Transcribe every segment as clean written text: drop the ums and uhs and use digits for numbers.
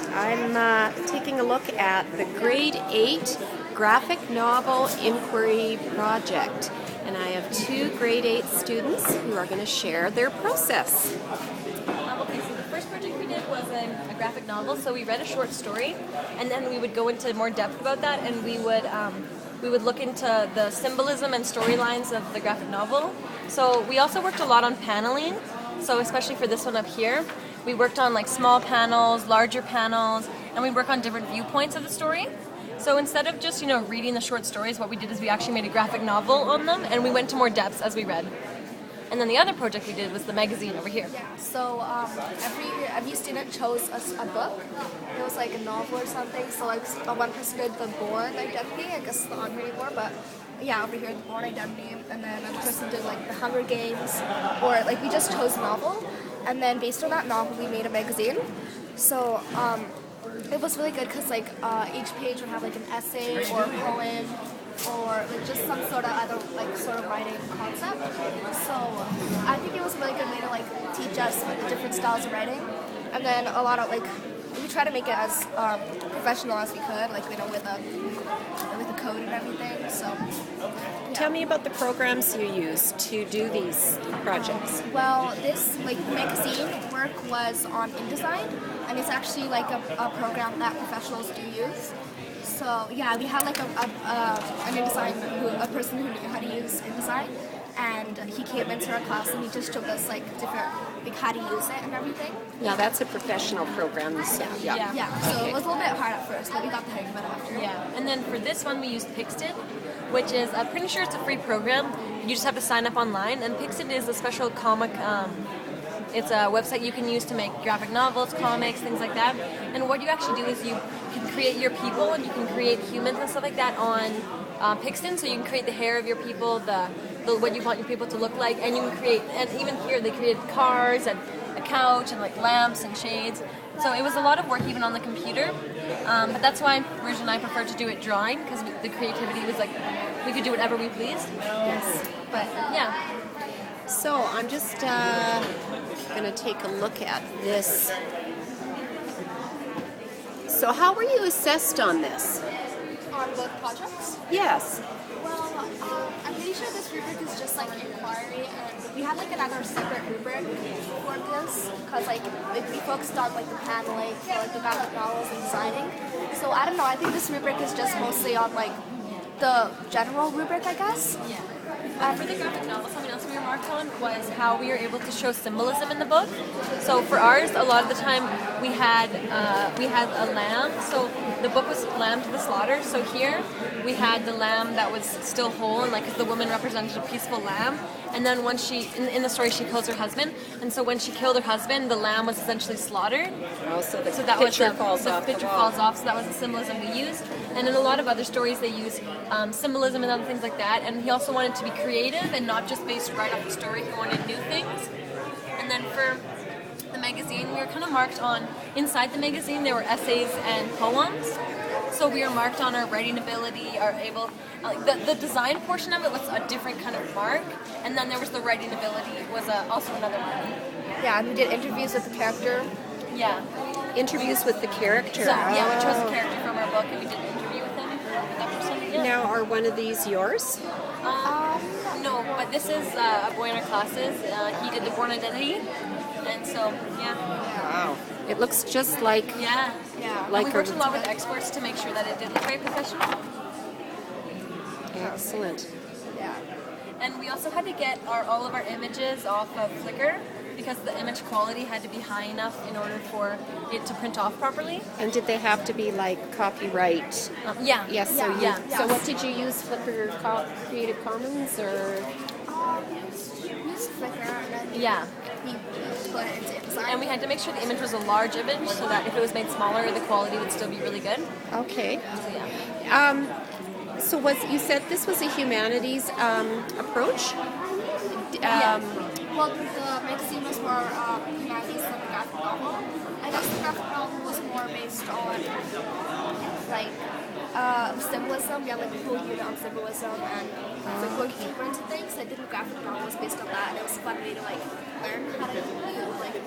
right, I'm taking a look at the Grade 8 Graphic Novel Inquiry Project. And I have two Grade 8 students who are going to share their process. Okay, so the first project we did was a graphic novel. So we read a short story, and then we would go into more depth about that, and we would look into the symbolism and storylines of the graphic novel. So we also worked a lot on paneling. So especially for this one up here, we worked on like small panels, larger panels, and we work on different viewpoints of the story. So instead of just reading the short stories, what we did is we actually made a graphic novel on them, and we went to more depths as we read. And then the other project we did was the magazine over here. Yeah. So every student chose a book. It was like a novel or something. So like one person did the Born Identity. I guess it's not on here anymore, but yeah, over here the Born Identity. And then another person did like the Hunger Games, or like we just chose a novel. And then based on that novel, we made a magazine. So it was really good because like each page would have like an essay or a poem, or like just some sort of other like sort of writing concept. So I think it was a really good way to like teach us like the different styles of writing, and then a lot of like we try to make it as professional as we could, like with the code and everything. So Tell me about the programs you use to do these projects. Well, this like magazine work was on InDesign, and it's actually like a program that professionals do use. So yeah, we had like an InDesign, a person who knew how to use InDesign, and he came into our class and he just showed us like different, like how to use it and everything. Now that's a professional program, so Yeah. So it was a little bit hard at first, but we got the hang of it after. Yeah, and then for this one we used Pixted, which is, I'm pretty sure it's a free program. You just have to sign up online, and Pixted is a special comic, it's a website you can use to make graphic novels, comics, things like that. And what you actually do is you can create your people, and you can create humans and stuff like that on Pixted. So you can create the hair of your people, the what you want your people to look like, and you can create, and even here they created cars and a couch and like lamps and shades. So it was a lot of work even on the computer, but that's why Rouge and I prefer to do it drawing, because the creativity was like, we could do whatever we pleased. Yes. But yeah. So I'm just going to take a look at this. So how were you assessed on this? On both projects? Yes. Well, I'm pretty sure this rubric is just like inquiry, and we had like another separate rubric for this because like we focused on like the paneling for like the graphic novels and designing. So I don't know. I think this rubric is just mostly on like the general rubric, I guess. Yeah. For the graphic novel, something else we remarked on was how we were able to show symbolism in the book. So for ours, a lot of the time we had a lamb. So the book was Lamb to the Slaughter. So here we had the lamb that was still whole, and like the woman represented a peaceful lamb. And then when she, in the story, she kills her husband. And so when she killed her husband, the lamb was essentially slaughtered. Oh, so the that picture was falls off. The picture falls off, so that was the symbolism we used. And in a lot of other stories, they use symbolism and other things like that. And he also wanted to be creative and not just based right off the story. He wanted new things. And then for the magazine, we were kind of marked on, inside the magazine, there were essays and poems. So we were marked on our writing ability, the design portion of it was a different kind of mark, and then there was the writing ability was also another mark. Yeah, and we did interviews with the character. Yeah. Interviews with the character. So, yeah, we chose a character from our book and we did an interview with him, with that person. Yeah. Now, are one of these yours? No, but this is a boy in our classes. He did the Born Identity, and so, yeah. Wow. It looks just like... Yeah. Like we worked a lot with experts to make sure that it did look very professional. Excellent. Yeah. And we also had to get all of our images off of Flickr, because the image quality had to be high enough in order for it to print off properly. And did they have to be like copyright? Yeah. Yes. So So So what did you use? Flickr Creative Commons or? Use Flickr, and then Yeah. we put it into InDesign. And we had to make sure the image was a large image so that if it was made smaller, the quality would still be really good. Okay. So yeah. So you said this was a humanities approach? Well, the magazine was more humanities than the graphic novel. I guess the graphic novel was more based on like symbolism. We had like a whole unit on symbolism and like going deeper into things. I think the graphic novel was based on that, and it was a fun way to like learn how to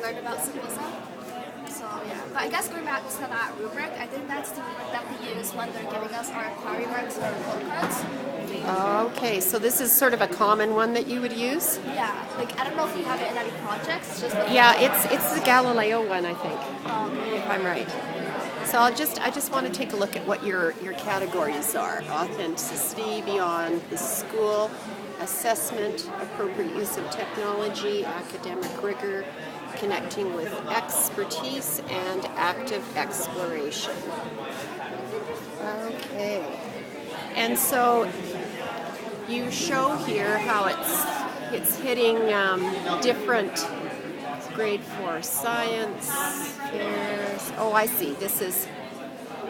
learn about symbolism. So Oh yeah, but I guess going back to that rubric, I think that's the rubric that we use when they're giving us our inquiry marks or report cards. Okay, so this is sort of a common one that you would use? Yeah, like I don't know if you have it in any projects. Just Yeah, it's the Galileo one, I think, if I'm right. So I just want to take a look at what your categories are: authenticity beyond the school, assessment, appropriate use of technology, academic rigor, connecting with expertise, and active exploration. Okay, and so you show here how it's hitting different grade 4 science fairs. Oh, I see. This is,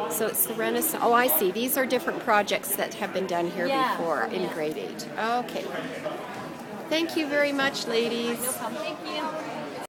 so it's the Renaissance. Oh, I see. These are different projects that have been done here before in grade 8. Okay. Thank you very much, ladies. No problem. Thank you.